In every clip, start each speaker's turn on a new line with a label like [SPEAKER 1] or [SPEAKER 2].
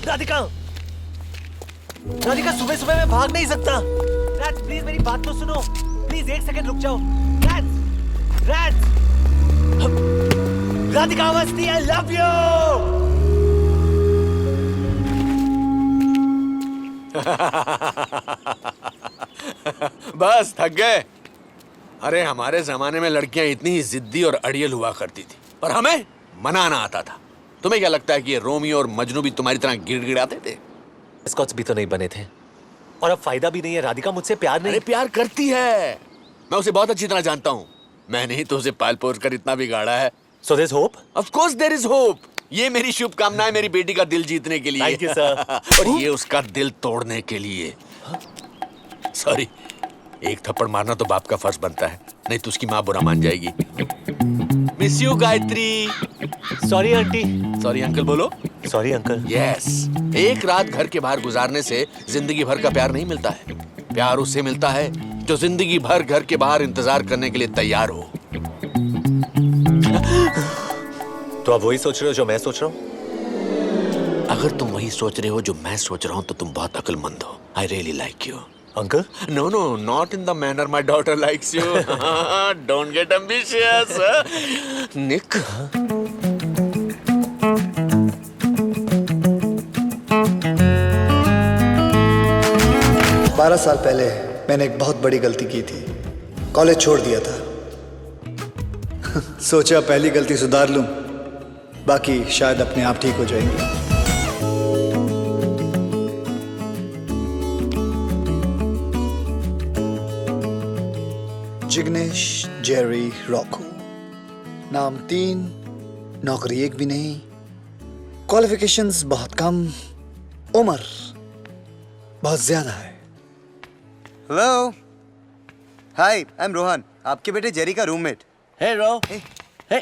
[SPEAKER 1] राधिका, राधिका सुबह सुबह मैं भाग नहीं सकता। रैट्स प्लीज मेरी बात तो सुनो, प्लीज एक सेकंड रुक जाओ। Rats, rats, Radhika Awasthi, I love you.
[SPEAKER 2] बस थक गए। अरे हमारे जमाने में लड़कियां इतनी ही जिद्दी और अड़ियल हुआ करती थी, पर हमें मनाना आता था। तुम्हें क्या लगता है कि ये रोमियो और मजनू भी तुम्हारी तरह गिड़गिड़ाते थे?
[SPEAKER 1] स्कॉट्स भी तो नहीं बने थे, और अब फायदा भी नहीं है। राधिका मुझसे प्यार नहीं।
[SPEAKER 2] अरे प्यार करती है, मैं उसे बहुत अच्छी तरह जानता हूँ। मैंने ही तो उसे पाल पोस कर इतना बिगाड़ा है।
[SPEAKER 1] So there's hope?
[SPEAKER 2] Of course there is hope. ये मेरी शुभकामनाएं मेरी बेटी का दिल जीतने के लिए।
[SPEAKER 1] Thank you, sir.
[SPEAKER 2] और ये उसका दिल तोड़ने के लिए। सॉरी, एक थप्पड़ मारना तो बाप का फर्ज बनता है, नहीं तो उसकी माँ बुरा मान जाएगी। Miss you Gayatri.
[SPEAKER 1] Sorry aunty.
[SPEAKER 2] Sorry uncle बोलो।
[SPEAKER 1] Sorry uncle.
[SPEAKER 2] यस, एक रात घर के बाहर गुजारने से जिंदगी भर का प्यार नहीं मिलता है। प्यार उससे मिलता है जो जिंदगी भर घर के बाहर इंतजार करने के लिए तैयार हो।
[SPEAKER 1] तो आप वही सोच रहे हो जो मैं सोच रहा हूँ?
[SPEAKER 2] अगर तुम वही सोच रहे हो जो मैं सोच रहा हूँ तो तुम बहुत अक्लमंद हो। I really like you.
[SPEAKER 1] Uncle?
[SPEAKER 2] No, no, not in the manner my daughter likes you. Don't get ambitious. Nick.
[SPEAKER 3] 12 साल पहले मैंने एक बहुत बड़ी गलती की थी। कॉलेज छोड़ दिया था। सोचा पहली गलती सुधार लूं, बाकी शायद अपने आप ठीक हो जाएंगी। जिग्नेश जेरी रॉको, नाम 3, नौकरी एक भी नहीं, क्वालिफिकेशंस बहुत कम, उम्र बहुत ज्यादा है।
[SPEAKER 4] Hello, hi, I am Rohan, आपके बेटे जेरी का रूममेट।
[SPEAKER 5] हे रो, हे,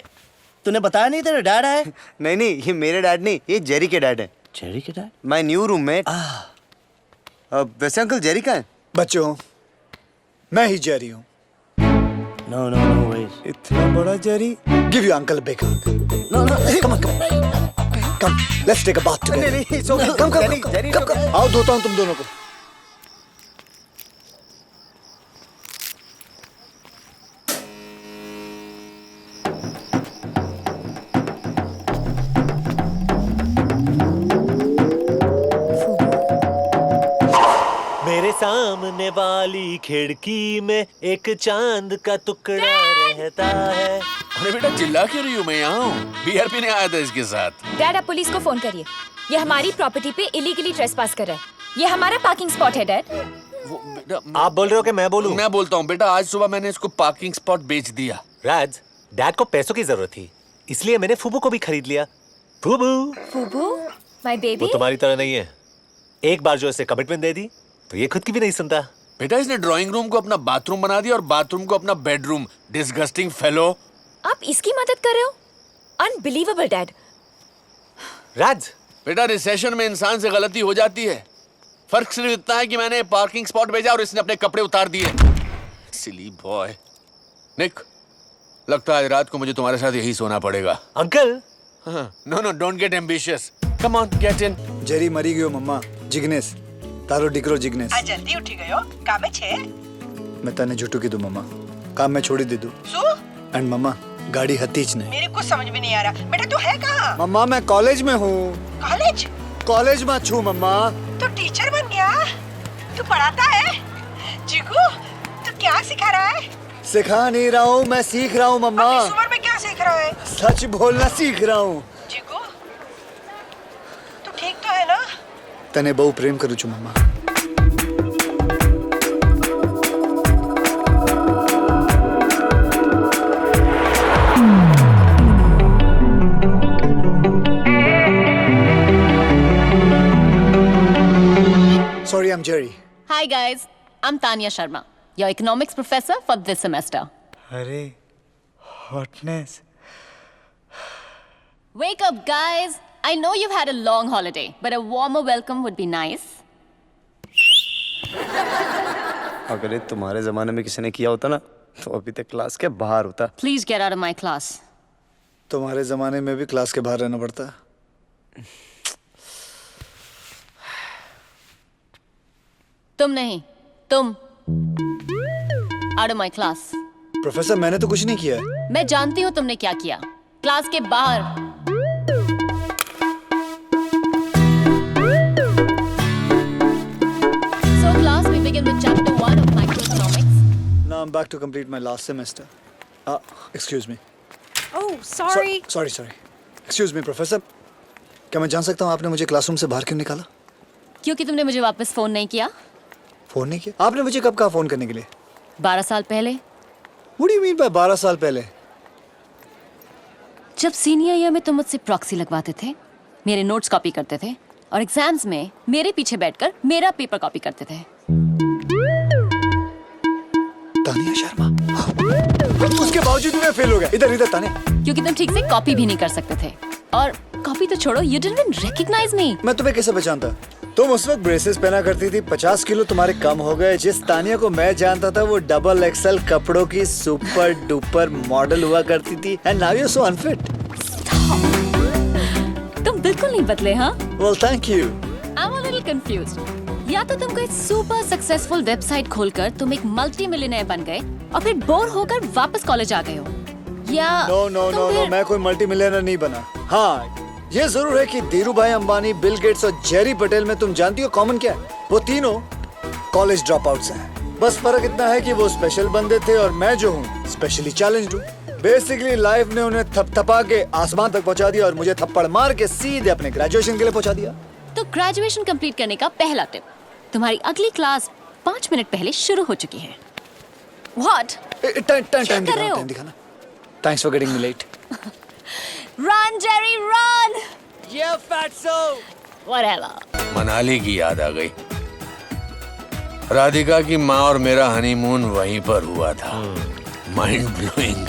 [SPEAKER 5] तूने बताया नहीं तेरा डैड है?
[SPEAKER 4] नहीं नहीं, ये मेरे डैड नहीं, ये जेरी के डैड है।
[SPEAKER 5] जेरी के डैड?
[SPEAKER 4] My new roommate. वैसे अंकल जेरी का है?
[SPEAKER 3] बच्चों, मैं ही जेरी हूँ।
[SPEAKER 5] No, no, no ways.
[SPEAKER 4] इतना बड़ा Jerry?
[SPEAKER 3] Give your uncle a big hug.
[SPEAKER 5] No, no.
[SPEAKER 3] Come on, come on. Come, let's take a bath together.
[SPEAKER 4] नहीं, it's okay.
[SPEAKER 3] Come, come,
[SPEAKER 4] Jerry,
[SPEAKER 3] come,
[SPEAKER 4] Jerry,
[SPEAKER 3] come, come. आओ धोता हूँ तुम दोनों को।
[SPEAKER 1] मेरे सामने वाली खिड़की में एक चांद का टुकड़ा रहता है।
[SPEAKER 2] अरे बेटा चिल्ला क्यों रही हूँ? मैं यहाँ हूँ, बियर पीने आया था इसके साथ।
[SPEAKER 6] डैड, आप पुलिस को फोन करिए। ये हमारी प्रॉपर्टी पे इलीगली ट्रेसपास कर रहा है। ये हमारा पार्किंग स्पॉट है डैड।
[SPEAKER 2] वो बेटा
[SPEAKER 1] आप बोल रहे हो कि मैं बोलूं?
[SPEAKER 2] मैं बोलता हूँ बेटा, आज सुबह मैंने इसको पार्किंग स्पॉट बेच दिया।
[SPEAKER 1] राज, डैड को पैसों की जरूरत थी, इसलिए मैंने फूबू को भी खरीद लिया। फूबू,
[SPEAKER 6] फूबू, माय
[SPEAKER 1] वो
[SPEAKER 6] बेबी।
[SPEAKER 1] तुम्हारी तरह नहीं है। एक बार जो इसे कमिटमेंट दे दी तो ये खुद की भी नहीं सुनता।
[SPEAKER 2] बेटा इसने ड्राइंग रूम को अपना बाथरूम बना दिया और बाथरूम को अपना बेडरूम। Disgusting fellow.
[SPEAKER 6] आप इसकी मदद कर रहे हो? Unbelievable dad.
[SPEAKER 1] राज,
[SPEAKER 2] बेटा रिसेशन में इंसान से गलती हो जाती है। फर्क सिर्फ इतना है कि मैंने पार्किंग स्पॉट भेजा और इसने अपने कपड़े उतार दिए। सिली बॉय। निक, लगता है रात को मुझे तुम्हारे साथ यही सोना पड़ेगा।
[SPEAKER 1] Uncle.
[SPEAKER 2] No no, don't get ambitious. Come on, get in.
[SPEAKER 3] Jerry मरी गयो मम्मा। जिग्नेश, तारो डिकरो जिग्नेश।
[SPEAKER 7] आ जल्दी उठी गयो, कामे छे?
[SPEAKER 3] मैं तने झूठू की दूं मम्मा, काम में छोड़ी दे दूं।
[SPEAKER 7] सु?
[SPEAKER 3] एंड मम्मा, गाड़ी हतीज नहीं।
[SPEAKER 7] मेरे को समझ में नहीं आ रहा। बेटा तू है कहाँ?
[SPEAKER 3] मम्मा मैं कॉलेज में हूँ।
[SPEAKER 7] कॉलेज?
[SPEAKER 3] कॉलेज में छू मम्मा।
[SPEAKER 7] तू टीचर बन गया? तू पढ़ाता है? जीगू, तू क्या सिखा रहा है?
[SPEAKER 3] सिखा नहीं रहा हूँ, मैं सीख रहा हूँ मम्मा।
[SPEAKER 7] अब इस उम्र में क्या सीख रहा है?
[SPEAKER 3] सच बोलना सीख रहा हूँ।
[SPEAKER 7] जीगू, तू ठीक तो है ना?
[SPEAKER 3] तने बहु प्रेम करूँ छू मम्मा। Sorry, I'm Jerry.
[SPEAKER 8] Hi guys, I'm Tanya Sharma, your economics professor for this semester.
[SPEAKER 4] अरे, hotness.
[SPEAKER 8] Wake up guys! I know you've had a long holiday, but a warmer welcome would be nice.
[SPEAKER 4] अगर ये तुम्हारे जमाने में किसी ने किया होता ना, तो अभी तक क्लास के बाहर होता।
[SPEAKER 8] Please get out of my class.
[SPEAKER 3] तुम्हारे जमाने में भी क्लास के बाहर रहना पड़ता।
[SPEAKER 8] तुम नहीं, तुम out of my class.
[SPEAKER 3] Professor मैंने तो कुछ नहीं किया है।
[SPEAKER 8] मैं जानती हूँ तुमने क्या किया। क्लास के बाहर। So class, we begin with chapter 1 of microeconomics.
[SPEAKER 3] Now I'm back to complete my last semester. Excuse me.
[SPEAKER 6] Oh, sorry.
[SPEAKER 3] Sorry. Excuse me, professor. क्या मैं जान सकता हूँ आपने मुझे क्लासरूम से बाहर क्यों निकाला?
[SPEAKER 8] क्योंकि तुमने मुझे वापस फोन नहीं किया।
[SPEAKER 3] फोन नहीं किया? आपने मुझे कब कहा फोन करने के लिए?
[SPEAKER 8] 12 साल पहले।
[SPEAKER 3] What do you mean by 12 साल पहले?
[SPEAKER 8] जब सीनियर ईयर में तुम मुझसे प्रॉक्सी लगवाते थे, मेरे नोट्स कॉपी करते थे और एग्जाम्स में मेरे पीछे बैठकर मेरा पेपर कॉपी करते थे।
[SPEAKER 3] तानिया शर्मा। उसके बावजूद भी मैं फेल हो गया। इधर तानिया।
[SPEAKER 8] क्योंकि तुम ठीक से कॉपी भी नहीं कर सकते थे। और कॉपी तो छोड़ो, you didn't even recognize me.
[SPEAKER 3] मैं तुम्हें कैसे पहचानता? तुम उस वक्त ब्रेसेस पहना करती थी, 50 किलो तुम्हारे कम हो गए। जिस तानिया को मैं जानता था वो डबल एक्सएल कपड़ों की सुपर डुपर मॉडल हुआ करती थी। And now you are so unfit.
[SPEAKER 8] तुम बिल्कुल नहीं बदले, हाँ?
[SPEAKER 3] Well, thank you.
[SPEAKER 8] I'm a little confused. या तो तुम कोई सुपर सक्सेसफुल वेबसाइट खोलकर तुम एक मल्टी मिलियनेयर बन गए और फिर बोर होकर वापस कॉलेज आ गए हो, या
[SPEAKER 3] No, मैं कोई मल्टी मिलियनर नहीं बना। हाँ, ये जरूर है कि धीरू भाई अंबानी, बिल गेट्स और जेरी पटेल में तुम जानती हो कॉमन क्या है? वो तीनों कॉलेज ड्रॉप आउट्स हैं। बस फर्क इतना है कि वो स्पेशल बंदे थे और मैं जो हूँ स्पेशली चैलेंज्ड हूँ। बेसिकली लाइफ ने उन्हें थपथपा के आसमान तक पहुँचा दिया और मुझे थप्पड़ मार के सीधे अपने ग्रेजुएशन के लिए पहुँचा दिया।
[SPEAKER 8] तो ग्रेजुएशन कंप्लीट करने का पहला टिप, तुम्हारी अगली क्लास 5 मिनट पहले शुरू हो चुकी है। What?
[SPEAKER 3] टाइम
[SPEAKER 8] कर रहे हो?
[SPEAKER 3] दिखाना। Thanks for getting me late.
[SPEAKER 8] Run, Jerry, run!
[SPEAKER 1] Yeah, fatso.
[SPEAKER 8] Whatever.
[SPEAKER 2] Manali की याद आ गई। राधिका की माँ और मेरा हनीमून वहीं पर हुआ था। Mind blowing.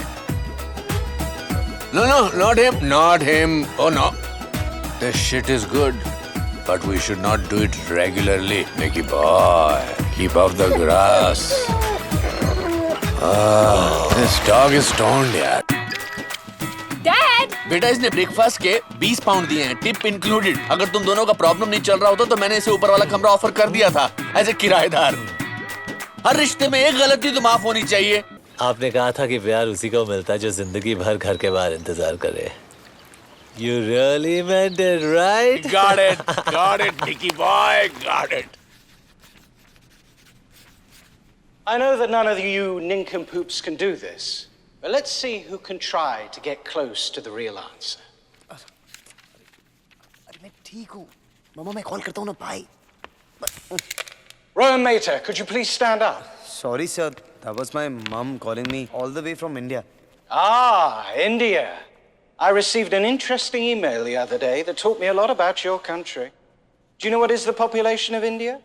[SPEAKER 2] No, not him. Oh no. This shit is good, but we should not do it regularly. Mickey boy, keep off the grass. This dog is stoned, यार।
[SPEAKER 8] Dad!
[SPEAKER 2] बेटा इसने ब्रेकफास्ट के 20 pound दिए हैं, tip included. अगर तुम दोनों का प्रॉब्लम नहीं चल रहा होता तो मैंने इसे ऊपर वाला कमरा ऑफर कर दिया था एज ए किराएदार। हर रिश्ते में एक गलती तो माफ होनी चाहिए।
[SPEAKER 1] आपने कहा था कि प्यार उसी को मिलता है जो जिंदगी भर घर के बाहर इंतजार करे। You really meant it, right?
[SPEAKER 2] Got it, Mickey boy, got it.
[SPEAKER 9] I know that none of you nincompoops can do this, but let's see who can try to get close to the real answer.
[SPEAKER 5] अरे मैं ठीक हूँ। मामा मैं call करता हूँ ना भाई।
[SPEAKER 9] Rowan Mater, could you please stand up?
[SPEAKER 4] Sorry, sir. That was my mom calling me all the way from India.
[SPEAKER 9] Ah, India. I received an interesting email the other day that taught me a lot about your country. Do you know what is the population of India?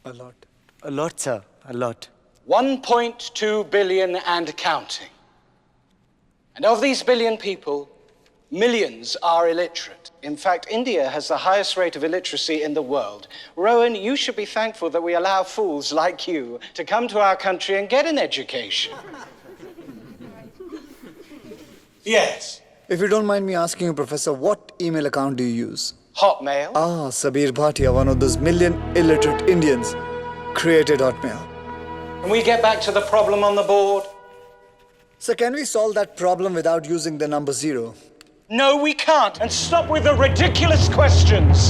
[SPEAKER 3] A lot.
[SPEAKER 4] A lot, sir. A lot.
[SPEAKER 9] 1.2 billion and counting. And of these billion people, millions are illiterate. In fact, India has the highest rate of illiteracy in the world. Rowan, you should be thankful that we allow fools like you to come to our country and get an education. Yes.
[SPEAKER 3] If you don't mind me asking you, Professor, what email account do you use?
[SPEAKER 9] Hotmail.
[SPEAKER 3] Ah, Sabir Bhatia, one of those million illiterate Indians, created Hotmail.
[SPEAKER 9] Can we get back to the problem on the board?
[SPEAKER 3] So can we solve that problem without using the number 0?
[SPEAKER 9] No, we can't. And stop with the ridiculous questions.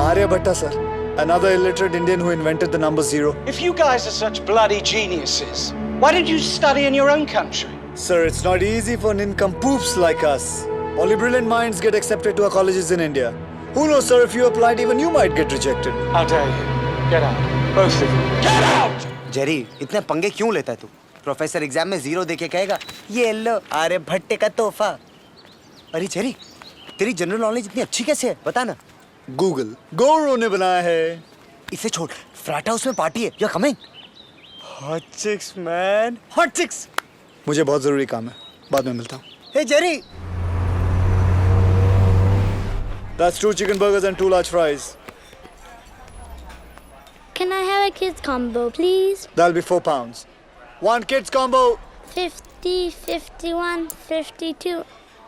[SPEAKER 3] Aryabhatta, sir. Another illiterate Indian who invented the number 0.
[SPEAKER 9] If you guys are such bloody geniuses, why did you study in your own country?
[SPEAKER 3] Sir, it's not easy for nincompoops like us. Only brilliant minds get accepted to our colleges in India. Who knows, sir, if you applied, even you might get rejected.
[SPEAKER 9] How dare you? Get out. Both of you. Get out!
[SPEAKER 4] Jerry, इतने पंगे क्यों लेता है तू? Professor exam में 0 देके कहेगा ये लो आर्यभट्ट का तोहफा। अरे जेरी, तेरी जनरल नॉलेज इतनी अच्छी कैसे है? बता ना।
[SPEAKER 3] Google. Goro ने बनाया है।
[SPEAKER 4] इसे छोड़, फ्लैट हाउस में पार्टी है। You're coming? Hot chicks, man. Hot chicks.
[SPEAKER 3] मुझे बहुत जरूरी काम है, बाद में मिलता हूँ।
[SPEAKER 4] Hey Jerry.
[SPEAKER 3] That's 2 chicken burgers and 2 large fries.
[SPEAKER 10] Can I have a kids combo, please?
[SPEAKER 3] That'll be £4. 1 kids combo.
[SPEAKER 10] 50, 51, 52.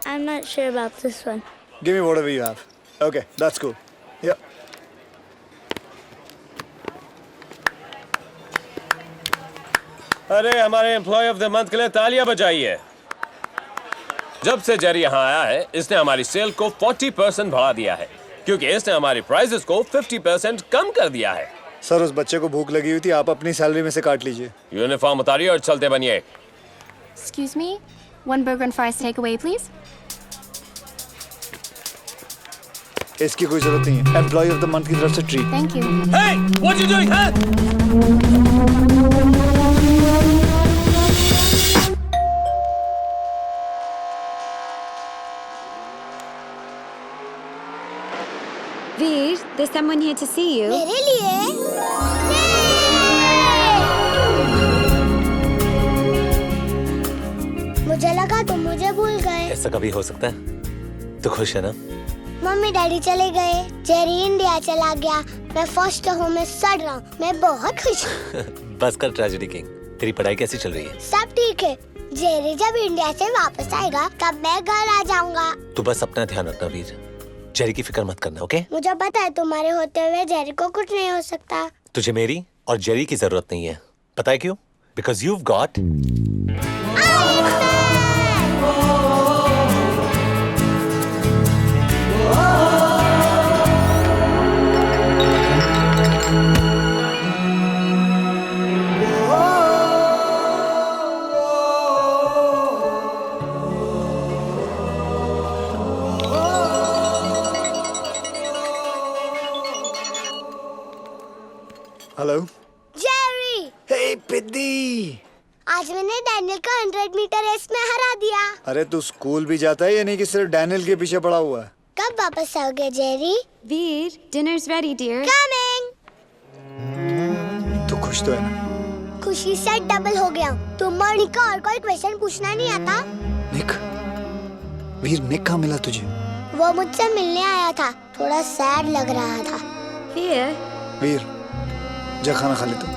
[SPEAKER 10] I'm not sure about this one.
[SPEAKER 3] Give me whatever you have. Okay, that's cool. Yeah.
[SPEAKER 11] अरे हमारे employ of the month के लिए तालियां बजाइए। जब से Jerry यहाँ आया है इसने हमारी सेल को 40% बढ़ा दिया है, क्योंकि इसने हमारी प्राइसेस को 50% कम कर दिया है।
[SPEAKER 3] सर उस बच्चे को भूख लगी हुई थी, आप अपनी सैलरी में से काट लीजिए।
[SPEAKER 11] यूनिफॉर्म उतारिए और चलते बनिए।
[SPEAKER 8] Excuse me, one burger and fries takeaway, please.
[SPEAKER 3] इसकी कोई जरूरत नहीं है, एम्प्लॉय ऑफ द मंथ की तरफ से treat.
[SPEAKER 8] Thank you.
[SPEAKER 11] Hey, what you doing, huh?
[SPEAKER 6] Veer, there's someone here to see you.
[SPEAKER 10] मेरे लिए मुझे लगा तुम मुझे भूल गए।
[SPEAKER 1] ऐसा कभी हो सकता है? तो खुश है ना?
[SPEAKER 10] मम्मी डैडी चले गए, जेरी इंडिया चला गया, मैं फर्स्ट हूँ, मैं सड़ रहा हूँ, मैं बहुत खुश हूँ।
[SPEAKER 1] बस कर ट्रेजेडी किंग। तेरी पढ़ाई कैसी चल रही है?
[SPEAKER 10] सब ठीक है। जेरी जब इंडिया से वापस आएगा तब मैं घर आ जाऊंगा।
[SPEAKER 1] तू बस अपना ध्यान रखना वीर। जेरी की फिक्र मत करना, ओके?
[SPEAKER 10] मुझे पता है तुम्हारे होते हुए जेरी को कुछ नहीं हो सकता।
[SPEAKER 1] तुझे मेरी और जेरी की जरूरत नहीं है। पता है क्यों? Because you've got
[SPEAKER 3] hello
[SPEAKER 10] Jerry,
[SPEAKER 3] hey पिद्दी,
[SPEAKER 10] आज मैंने डैनियल को 100 मीटर रेस में हरा दिया।
[SPEAKER 3] अरे तू स्कूल भी जाता है या नहीं कि सिर्फ डैनियल के पीछे पड़ा हुआ है?
[SPEAKER 10] कब वापस आओगे Jerry?
[SPEAKER 6] Veer, dinner's ready, dear.
[SPEAKER 10] Coming.
[SPEAKER 3] तू खुश तो है ना?
[SPEAKER 10] खुशी से डबल हो गया। तुम और निक को और कोई क्वेश्चन पूछना नहीं आता?
[SPEAKER 3] निक, वीर निक कहाँ मिला तुझे?
[SPEAKER 10] वो मुझसे मिलने आया था, थोड़ा सैड लग रहा था।
[SPEAKER 6] Veer,
[SPEAKER 3] वीर जा खाना खा ले तू,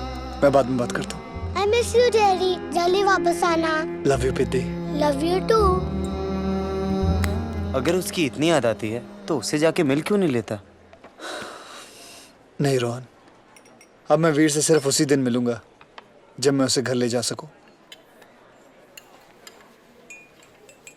[SPEAKER 3] मैं बाद में बात करता हूँ।
[SPEAKER 10] I miss you जेरी, जल्दी वापस आना।
[SPEAKER 3] लव यू पिद्दी।
[SPEAKER 10] Love you too.
[SPEAKER 4] अगर उसकी इतनी याद आती है तो उससे जाके मिल क्यों नहीं लेता?
[SPEAKER 3] नहीं रोहन, अब मैं वीर से सिर्फ उसी दिन मिलूंगा जब मैं उसे घर ले जा सकूं।